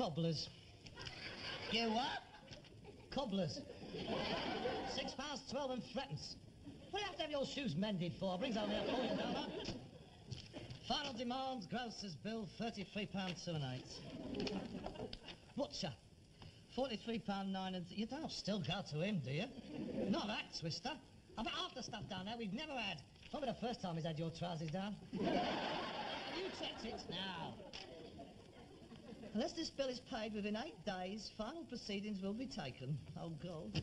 Cobblers. You what? Cobblers. £6.12 and threepence. What do you have to have your shoes mended for? Brings over here for you, don't it? Final demand, grocer's bill, £33.2 and 8. Butcher, £43.9 and... You don't still go to him, do you? Not that, Twister. I bet half the stuff down there we've never had. Probably the first time he's had your trousers down. You checked it? No. Unless this bill is paid within 8 days, final proceedings will be taken. Oh, God.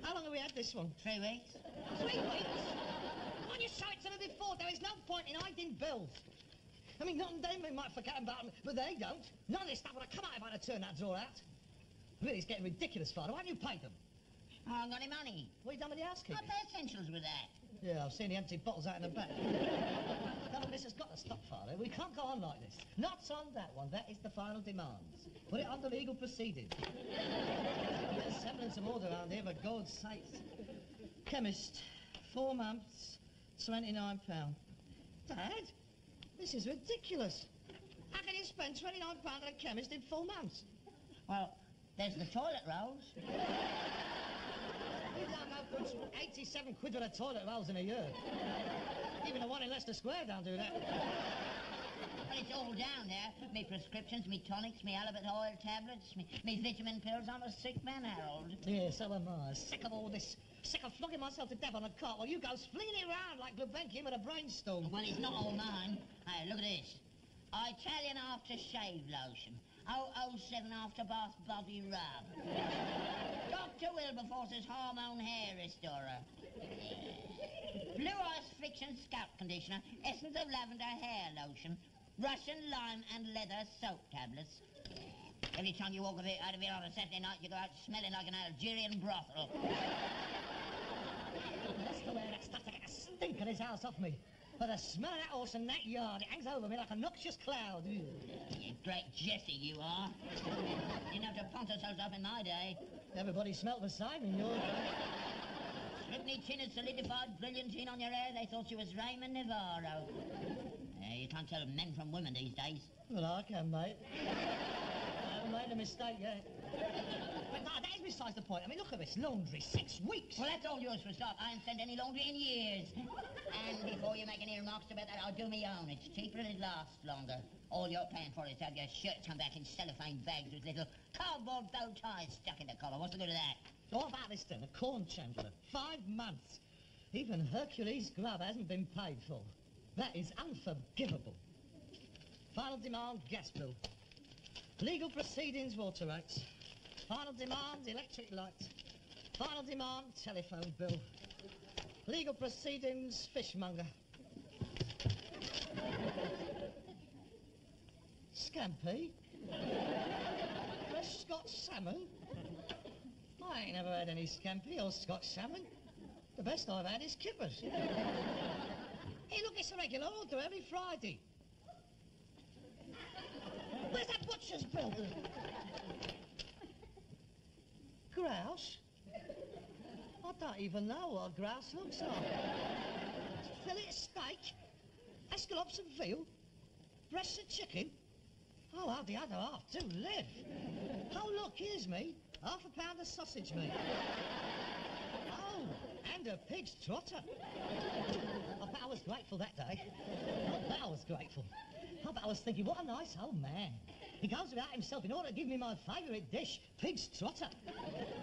How long have we had this one? 3 weeks. 3 weeks? Why don't you show it to me before? There is no point in hiding bills. I mean, not they might forget about them, but they don't. None of this stuff would have come out if I'd have turned that drawer out. Really, it's getting ridiculous, Father. Why haven't you paid them? I haven't got any money. What have you done with the housekeeping? What the essentials with that? Yeah, I've seen the empty bottles out in the back. No, this has got to stop, Father. We can't go on like this. Not on that one. That is the final demand. Put it under legal proceeding. A bit of semblance of order around here, for God's sake. Chemist, 4 months, £29. Dad, this is ridiculous. How can you spend £29 on a chemist in 4 months? Well, there's the toilet rolls. You don't know good 87 quid for the toilet rolls in a year. Even the one in Leicester Square don't do that. Well, it's all down there. Me prescriptions, me tonics, me halibut oil tablets, me vitamin pills. I'm a sick man, Harold. Yeah, so am I. Sick of all this. Sick of flogging myself to death on a cart while you go flinging it round like Gulbenkian with a brainstorm. Well, it's not all mine. Hey, look at this. Italian aftershave lotion. 007 after bath body rub. Dr. Wilberforce's hormone hair restorer. Blue Ice Friction scalp conditioner. Essence of lavender hair lotion. Russian lime and leather soap tablets. Every time you walk out of here on a Saturday night, you go out smelling like an Algerian brothel. That's the way that stuff to get the stink of this house off me. For the smell of that horse and that yard, it hangs over me like a noxious cloud. You great Jesse, you are. Didn't have to ponce ourselves up in my day. Everybody smelt the same in your day. Slipney tin had solidified brilliantine on your hair. They thought you was Raymond Navarro. You can't tell men from women these days. Well, I can, mate. I haven't made a mistake yet. But no, that is besides the point. I mean, look at this. Laundry, 6 weeks. Well, that's all yours for a start. I haven't sent any laundry in years. And before you make any remarks about that, I'll do my own. It's cheaper and it lasts longer. All you're paying for is to have your shirts come back in cellophane bags with little cardboard bow ties stuck in the collar. What's the good of that? What about this then? A corn chandler. 5 months. Even Hercules' glove hasn't been paid for. That is unforgivable. Final demand, gas bill. Legal proceedings, water rates. Final demand, electric light. Final demand, telephone bill. Legal proceedings, fishmonger. Scampi. Fresh Scotch salmon. I ain't never had any scampi or Scotch salmon. The best I've had is kippers. Hey, look, it's a regular order every Friday. Where's that butcher's bill? Grouse? I don't even know what grouse looks like. Fillet of steak, escallops of veal, breasts of chicken. Oh, well, the other half do live. Oh, look, here's me. Half a pound of sausage meat. Oh, and a pig's trotter. I bet I was grateful that day. I bet I was grateful. I bet I was thinking, what a nice old man. He goes without himself in order to give me my favourite dish, pig's trotter.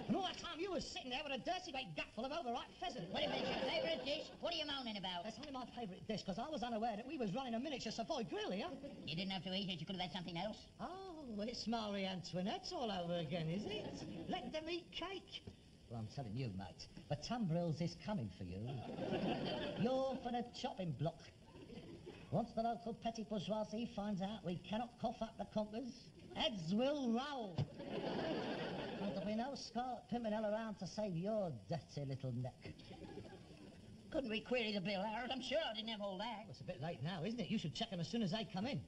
And all that time you were sitting there with a dirty great gutful of overripe pheasant. Wait a minute, your favourite dish? What are you moaning about? That's only my favourite dish, because I was unaware that we was running a miniature Savoy grill here. You didn't have to eat it, you could have had something else. Oh, it's Marie Antoinette all over again, is it? Let them eat cake. Well, I'm telling you, mate, the tumbrils is coming for you. You're for the chopping block. Once the local petty bourgeoisie finds out we cannot cough up the conkers, heads will roll. There'll be no Scarlet Pimpernel around to save your dirty little neck. Couldn't we query the bill, Harold? I'm sure I didn't have all that. Well, it's a bit late now, isn't it? You should check them as soon as they come in.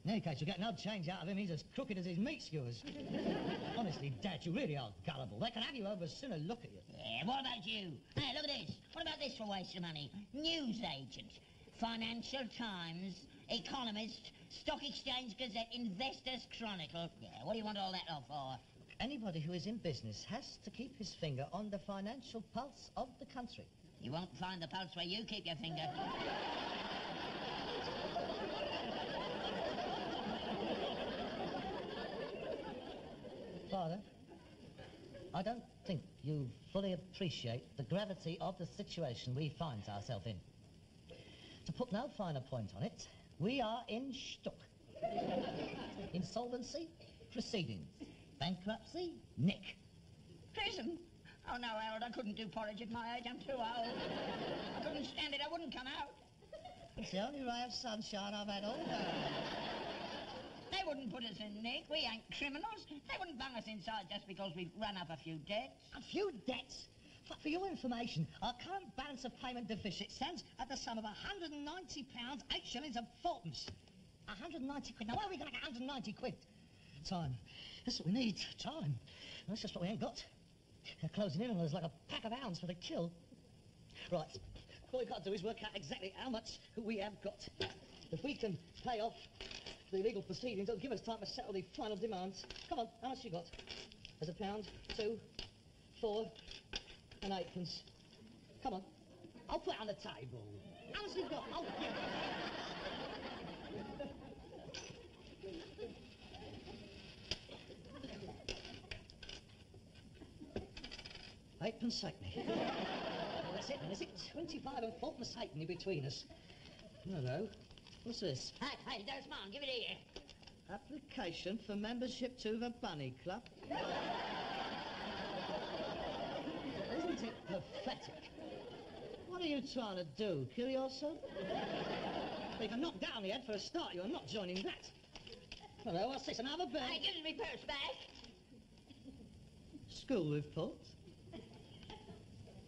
In any case, you'll get no change out of him. He's as crooked as his meat skewers. Honestly, Dad, you really are gullible. They can have you over as soon as look at you. Yeah, what about you? Hey, look at this. What about this for waste of money? Newsagent. Financial Times. Economist, Stock Exchange Gazette, Investors Chronicle. Yeah, what do you want all that lot for? Anybody who is in business has to keep his finger on the financial pulse of the country. You won't find the pulse where you keep your finger. Father, I don't think you fully appreciate the gravity of the situation we find ourselves in. To put no finer point on it, we are in stuck. Insolvency, proceedings. Bankruptcy, nick. Prison? Oh, no, Harold, I couldn't do porridge at my age. I'm too old. I couldn't stand it. I wouldn't come out. It's the only ray of sunshine I've had all day. They wouldn't put us in nick. We ain't criminals. They wouldn't bung us inside just because we've run up a few debts. A few debts? For your information, our current balance of payment deficit stands at the sum of £190, 8 shillings and 4pence. 190 quid. Now, where are we going to get 190 quid? Time. That's what we need. Time. That's just what we ain't got. They're closing in on us like a pack of hounds for the kill. Right. All we've got to do is work out exactly how much we have got. If we can pay off the legal proceedings, it'll give us time to settle the final demands. Come on, how much you got? There's £1, 2, 4, and 8pence. Come on. I'll put it on the table. How much you got? I'll give it. 8pence halfpenny. That's it, then, is it? 25 and 4pence halfpenny between us. Hello. What's this? Hey, there's mine. Give it here. Application for membership to the Bunny Club. Isn't it pathetic? What are you trying to do? Kill yourself? Well, you can knock down the head for a start. You're not joining that. Hello, what's this? Another bill? Hey, give me purse back. School report.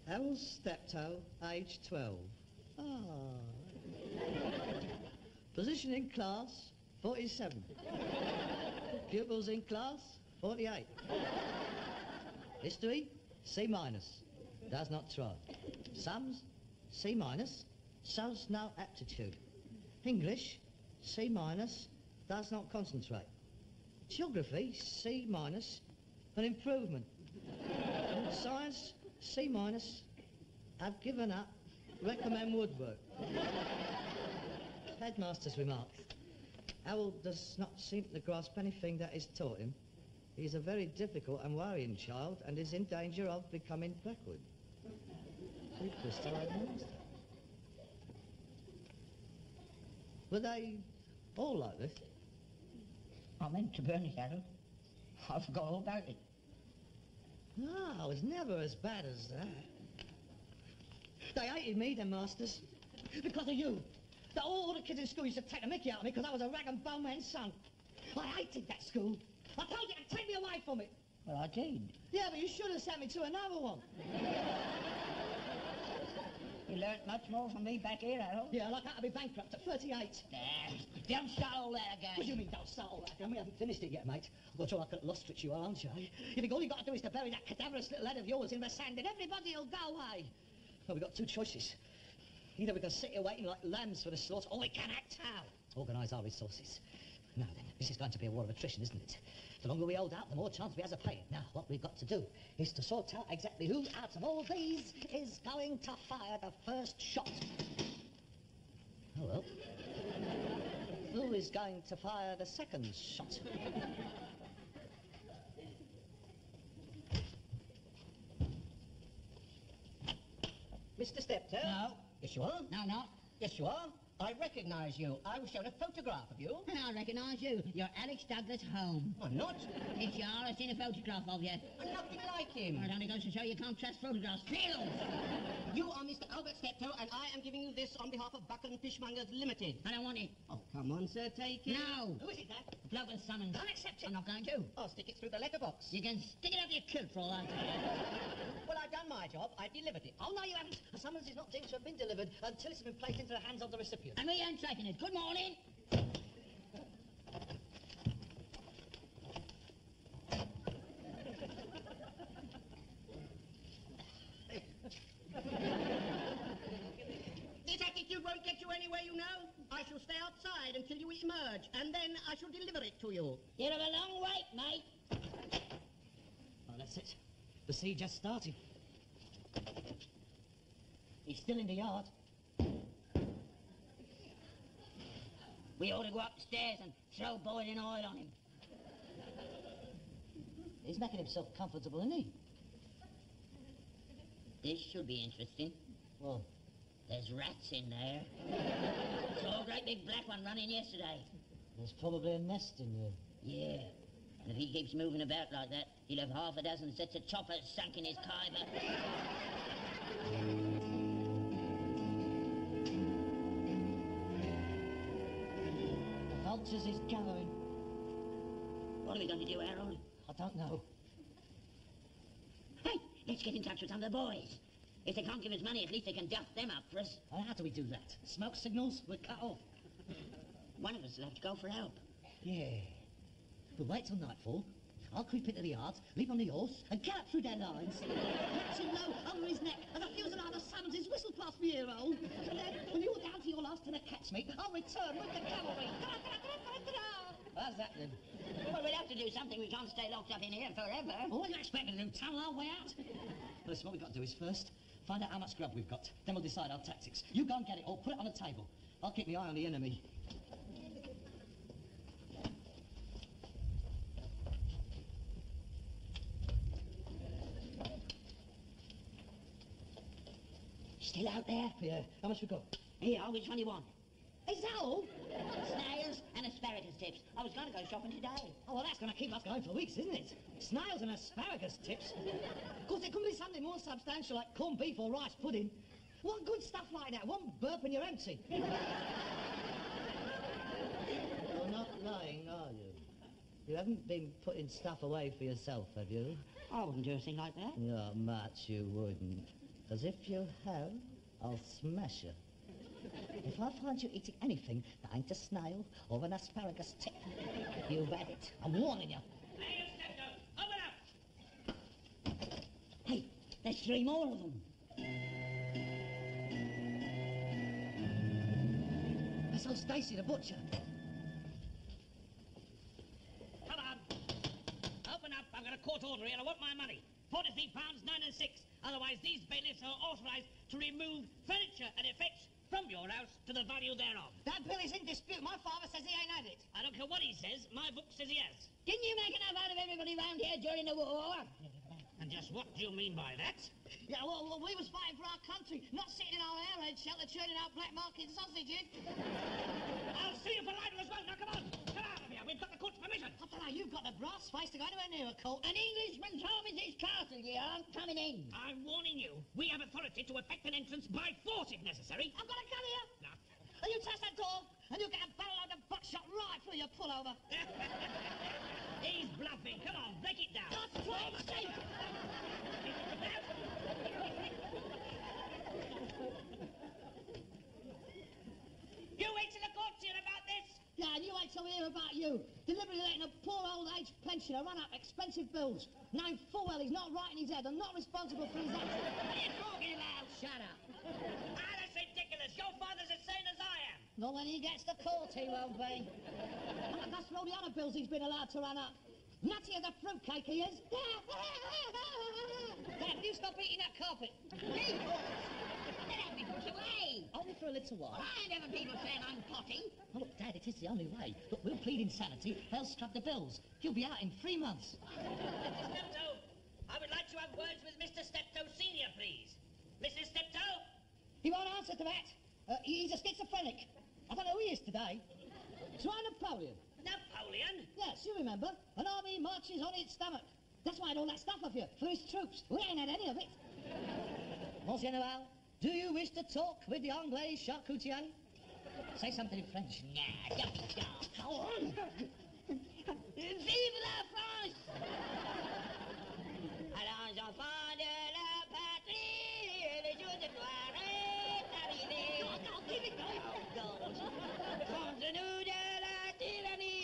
Harold Steptoe, age 12. Ah. Position in class, 47. Pupils in class, 48. History, C-. Does not try. Sums, C-. Shows no aptitude. English, C-. Does not concentrate. Geography, C-. An improvement. Science, C-. Have given up. Recommend woodwork. Headmaster's remark. Harold does not seem to grasp anything that is taught him. He is a very difficult and worrying child and is in danger of becoming backward. Were they all like this? I meant to burn it, Harold. I forgot all about it. No, it was never as bad as that. They hated me, the masters, because of you. All the kids in school used to take the mickey out of me because I was a rag and bone man's son. I hated that school. I told you to take me away from it. Well, I did. Yeah, but you should have sent me to another one. You learnt much more from me back here, Harold. Yeah, like how to be bankrupt at 38. Don't start all that again. What do you mean, don't start all that again? We haven't finished it yet, mate. I've got to like a lost you are, aren't you? You think all you've got to do is to bury that cadaverous little head of yours in the sand and everybody will go away. Well, we've got two choices. Either we can sit here waiting like lambs for the slaughter, or we can act out. Organise our resources. Now then, this is going to be a war of attrition, isn't it? The longer we hold out, the more chance we have of paying. Now, what we've got to do is to sort out exactly who out of all these is going to fire the first shot. Oh, well. Who is going to fire the second shot? Mr. Steptoe? No. Yes, you are. No, not. Yes, you are. I recognise you. I was shown a photograph of you. And I recognise you. You're Alex Douglas Home. I'm not. It's you are. I've seen a photograph of you. I'm nothing like him. Well, it only goes to show you can't trust photographs. Films! You are Mr. Albert Steptoe, and I am giving you this on behalf of Buckland Fishmongers Limited. I don't want it. Oh, come on, sir, take it. No. Who is it, Dad? The bloke was summoned. I'll accept it. I'm not going to. I'll stick it through the letterbox. You can stick it up your kilt for all I care. Well, I've done my job. I delivered it. Oh, no, you haven't. A summons is not deemed to have been delivered until it's been placed into the hands of the recipient. And we ain't taking it. Good morning. Detective, you won't won't get you anywhere, you know. I shall stay outside until you emerge, and then I shall deliver it to you. You're a long wait, mate. Oh, that's it. The siege just started. He's still in the yard. We ought to go upstairs and throw boiling oil on him. He's making himself comfortable, isn't he? This should be interesting. Well, There's rats in there. Saw a great big black one running yesterday. there's probably a nest in there. Yeah. And if he keeps moving about like that, he'll have half a dozen sets of choppers sunk in his kyber. The vultures is gathering. What are we going to do, Harold? I don't know. Hey, let's get in touch with some of the boys. If they can't give us money, at least they can duff them up for us. And how do we do that? Smoke signals? We're cut off. One of us will have to go for help. Yeah. We'll wait till nightfall. I'll creep into the yard, leap on the horse, and gallop through their lines. Catch him low over his neck as I feel as either summons his whistle past my ear hole. And then, when you're down to your last to catch me, I'll return with the cavalry. How's that then? Well, we'll have to do something. We can't stay locked up in here forever. Well, what do you expect me to do? Tunnel our way out? Listen, what we've got to do is first find out how much grub we've got. Then we'll decide our tactics. You go and get it or put it on the table. I'll keep my eye on the enemy. Still out there? Yeah, how much we got? Here, which one do you want? Is that all? Snails and asparagus tips. I was going to go shopping today. Oh, well, that's going to keep us going for weeks, isn't it? Snails and asparagus tips. Of course, it could be something more substantial like corned beef or rice pudding. What good stuff like that? One burp and you're empty. You're not lying, are you? You haven't been putting stuff away for yourself, have you? I wouldn't do a thing like that. Not much you wouldn't. Because if you have, I'll smash you. If I find you eating anything that ain't a snail or an asparagus tip, you've had it. I'm warning you. Hey, Steptoe, open up! Hey, there's 3 more of them. That's old Stacy, the butcher. Come on. Open up. I've got a court order here. I want my money. £43, 9 and 6. Otherwise, these bailiffs are authorised to remove furniture and effects from your house to the value thereof. That bill is in dispute. My father says he ain't had it. I don't care what he says. My book says he has. Didn't you make enough out of everybody round here during the war? And just what do you mean by that? Yeah, well, we was fighting for our country, not sitting in our airhead shelter churning out black market sausages. I'll see you for libel as well. Now, come on. Come out of here. We've got the court's permission. I don't know, you've got the brass face to go anywhere near a court. An Englishman's home is his castle. You aren't coming in. I'm warning you. We have authority to effect an entrance by force if necessary. I've got a gun here. No. And you touch that door, and you'll get a barrel load of buckshot right through your pullover. He's bluffing. Come on, break it down. God's sake! You wait till the court's here about this. Yeah, and you wait till we hear about you. Deliberately letting a poor old age pensioner run up expensive bills, knowing full well he's not right in his head and not responsible for his actions. What are you talking about? Shut up. That's ridiculous. Your father's as sane as I am. Not when he gets to court, he won't be. And that's for all the other bills he's been allowed to run up. Nutty as a fruitcake he is. Dad, will you stop eating that carpet? Let me put away. Only for a little while. I never people saying I'm potting. Oh, look, Dad, it is the only way. Look, we'll plead insanity. They'll scrub the bills. He'll be out in 3 months. Mr. Steptoe, I would like to have words with Mr. Steptoe Senior, please. Mrs. Steptoe? He won't answer to that. He's a schizophrenic. I don't know who he is today. Try Napoleon. Napoleon? Yes, you remember. An army marches on its stomach. That's why I had all that stuff off you, for his troops. We ain't had any of it. Monsieur Noel, do you wish to talk with the Anglais charcutier? Say something in French. Nah, don't be daft. Go on. Vive la France! Allons, enfants de la patrie, le jour de gloire est arrivé. Give it go. Défendez-nous de la tyrannie.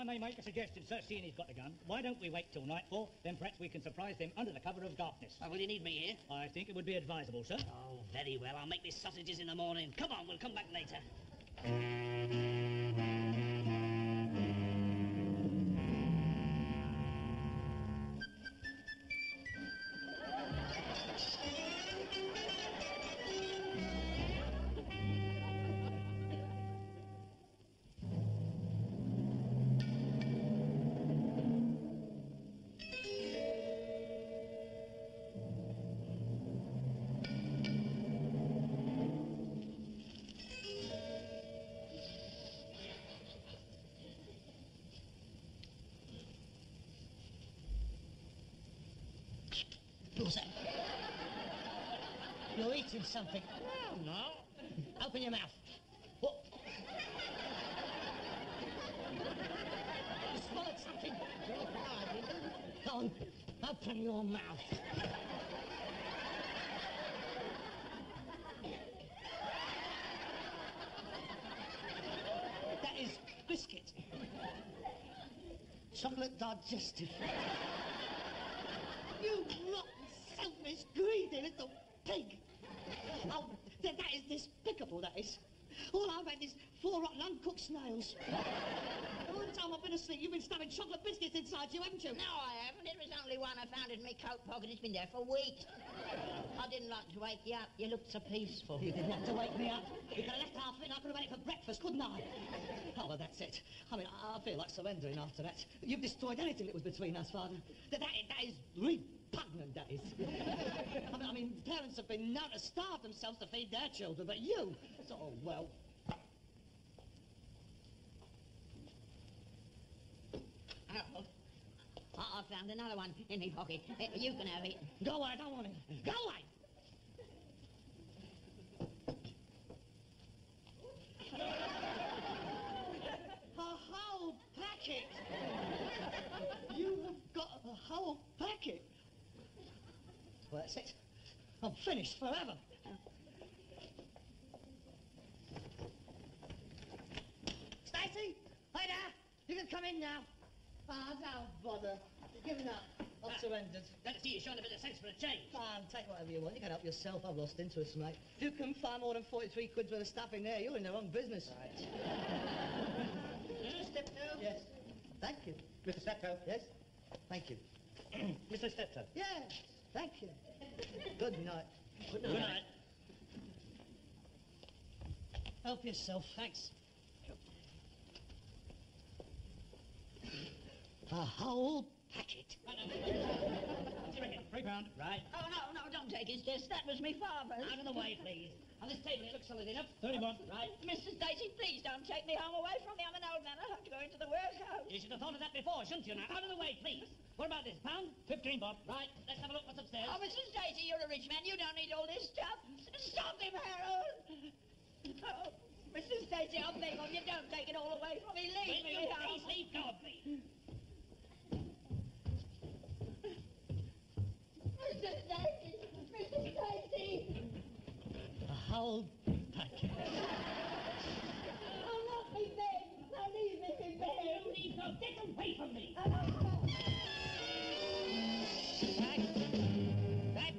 I may make a suggestion, sir, seeing he's got a gun. Why don't we wait till nightfall, then perhaps we can surprise them under the cover of darkness. Will you need me here? I think it would be advisable, sir. Oh, very well. I'll make these sausages in the morning. Come on, we'll come back later. What's that? You're eating something. No, no. Open your mouth. What? You swallowed something. Go on, open your mouth. That is biscuit. Chocolate digestive. You rotten, selfish, greedy little pig. Oh, that is despicable, that is. All I've had is 4 rotten uncooked snails. All the time I've been asleep, you've been stuffing chocolate biscuits inside you, haven't you? No, I haven't. It was only one I found in my coat pocket. It's been there for weeks. I didn't like to wake you up. You looked so peaceful. You didn't have to wake me up. You could have left half of it and I could have had it for breakfast, couldn't I? Oh, well, that's it. I mean, I feel like surrendering after that. You've destroyed anything that was between us, Father. That is repugnant, that is. I mean, parents have been known to starve themselves to feed their children, but you... Oh, well... Oh, I found another one in my pocket. You can have it. Go away, I don't want it. Go away! A whole packet! You have got a whole packet! Well, that's it. I'm finished forever. Stacey! Hey there! You can come in now. Ah, don't bother. You're giving up. I've surrendered. Glad to see you showing a bit of sense for a change. Fine, take whatever you want. You can help yourself. I've lost interest, mate. If you can find more than 43 quid's worth of stuff in there, you're in the wrong business. Right. Steptoe? Yes. Thank you. Mr. Steptoe? Yes. Thank you. Mr. Steptoe? Yes. Thank you. Good night. Good night. Good night. Help yourself. Thanks. A whole packet. What do you reckon? £3. Right. Oh, no, don't take his desk. That was me father's. Out of the way, please. On this table, it looks solid enough. 31. Right. Mr. Stacey, please don't take me home away from me. I'm an old man. I'll have to go into the workhouse. You should have thought of that before, shouldn't you? Now, out of the way, please. What about this? £1? 15 bob. Right. Let's have a look what's upstairs. Oh, Mr. Stacey, you're a rich man. You don't need all this stuff. Stop him, Harold. Oh, Mr. Stacey, I'll beg of you, don't take it all away from me. Leave Will me you behind. please leave go of me? Mr. Stacey! Mr. Stacey! A whole packet. Oh, not me bed! No, leave me in bed! You leave go. Get away from me. Dad? Dad?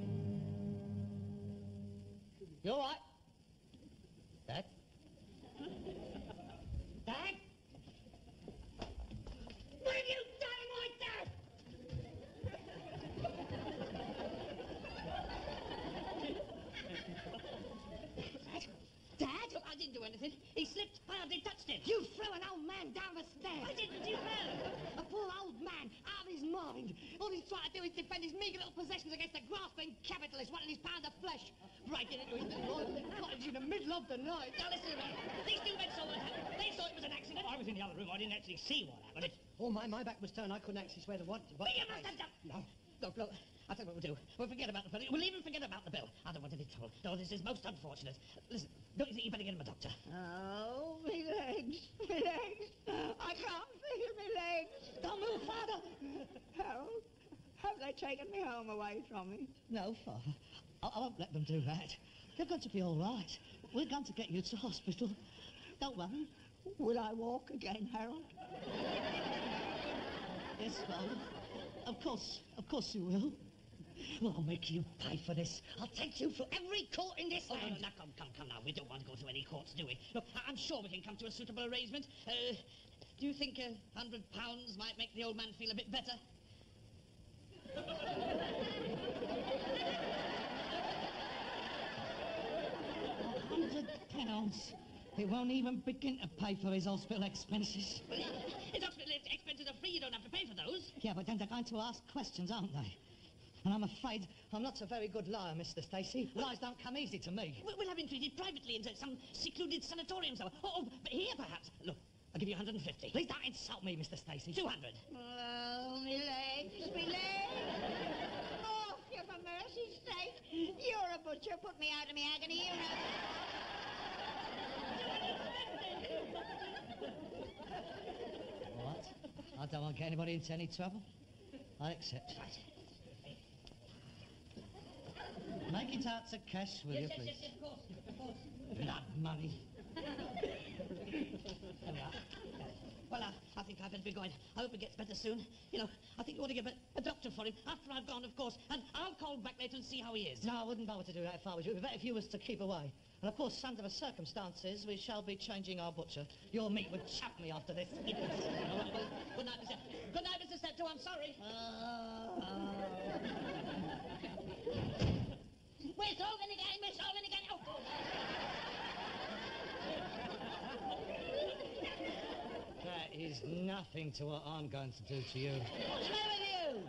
You all right? Dad? Dad? What have you done to my dad? Dad? Look, I didn't do anything. He slipped. I hardly touched him. You threw an old man down the stairs. I didn't. You fell. A poor old man, out of his mind. All he's trying to do is defend his meagre little possessions against a grasping capitalist wanting his pound of flesh. Breaking into his royal cottage in the middle of the night. Now listen to me. These two men saw what happened. They thought it was an accident. I was in the other room. I didn't actually see what happened. Oh, my back was turned. I couldn't actually swear to what... But you must have done. No. Look, I'll tell you what we'll do. We'll forget about the police. We'll even forget about the bill. I don't want to be told. No, this is most unfortunate. Listen, don't you think you better get him a doctor? Oh, me legs, me legs. I can't feel me legs. Don't move, Father. Harold, have they taken me home away from me? No, Father. I won't let them do that. They're going to be all right. We're going to get you to hospital. Don't worry. Will I walk again, Harold? Yes, Father. Of course you will. Well, I'll make you pay for this. I'll take you through every court in this Oh, land. no, come now. We don't want to go to any courts, do we? Look, I'm sure we can come to a suitable arrangement. Do you think £100 might make the old man feel a bit better? £100. It won't even begin to pay for his hospital expenses. His hospital expenses are free. You don't have to pay for those. Yeah, but then they're going to ask questions, aren't they? And I'm afraid I'm not a very good liar, Mr. Stacey. Lies don't come easy to me. We'll have him treated privately in some secluded sanatorium somewhere. Oh, but here, perhaps. Look, I'll give you 150. Please don't insult me, Mr. Stacey. 200. Oh, me legs, me legs. Oh, for mercy's sake. You're a butcher. Put me out of me agony, you know. What? I don't want to get anybody into any trouble. I accept. Make it out to cash, will you, please? Yes, of course. Blood money. Well, I think I better be going. I hope he gets better soon. You know, I think you ought to get a doctor for him after I've gone, of course. And I'll call back later and see how he is. No, I wouldn't bother to do that if I was you. It would be better if you was to keep away. And of course, under the circumstances, we shall be changing our butcher. Your meat would chap me after this. All right, well, good night, Mr. Good night, Mr. Steptoe. I'm sorry. We're solving again, we're solving again. Oh. That is nothing to what I'm going to do to you. What's the matter with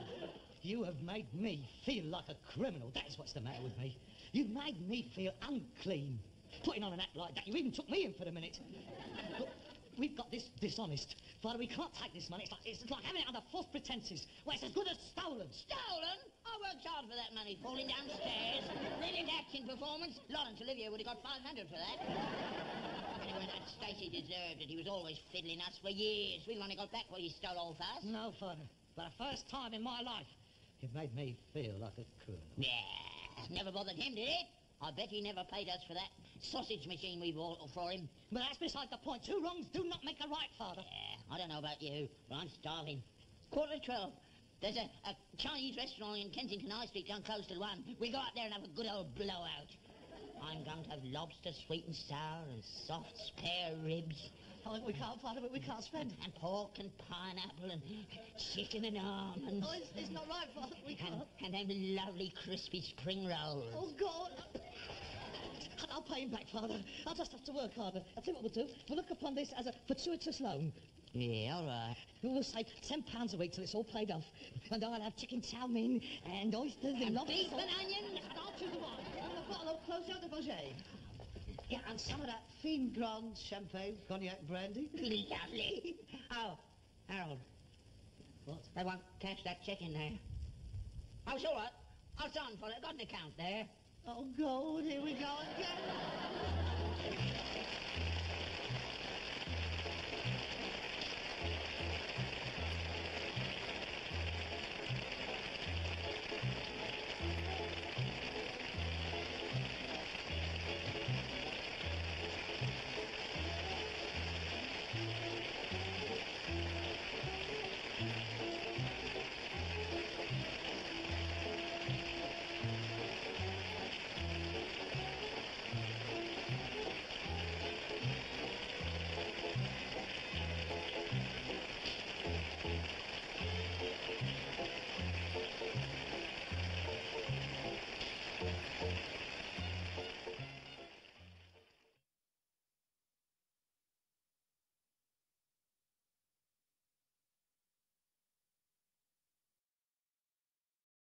you? You have made me feel like a criminal. That is what's the matter with me. You made me feel unclean. Putting on an act like that, you even took me in for a minute. Look, we've got this dishonest. Father, we can't take this money. It's like having it under false pretences. Well, it's as good as stolen. Stolen? I worked hard for that money, falling downstairs. Brilliant acting performance. Lawrence Olivier would have got 500 for that. Anyway, that Stacey deserved it. He was always fiddling us for years. We've only got back what he stole all fast. No, Father. For the first time in my life, you've made me feel like a criminal. Yeah, never bothered him, did it? I bet he never paid us for that sausage machine we bought for him. But that's beside the point. Two wrongs do not make a right, Father. Yeah, I don't know about you, but I'm starving. 12:15. There's a Chinese restaurant in Kensington High Street down close to 1. We'll go out there and have a good old blowout. I'm going to have lobster, sweet and sour, and soft spare ribs. Oh, we can't, Father, but we can't spend. And pork and pineapple and chicken and almonds. Oh, it's not right, Father. We can't. And them lovely crispy spring rolls. Oh, God. I'll pay him back, Father. I'll just have to work harder. I'll tell you what we'll do. We'll look upon this as a fortuitous loan. Yeah, all right. We'll save £10 a week till it's all paid off. And I'll have chicken chow mein and oysters and lobster. Beef and onions. And I'll choose the wine. And a bottle of Clos de Bourget. Yeah, and some of that Fine Grande champagne, cognac brandy. Lovely. Oh, Harold. What? They won't cash that cheque in there. Oh, it's all right. I'll sign for it. I've got an account there. Oh, God, here we go again.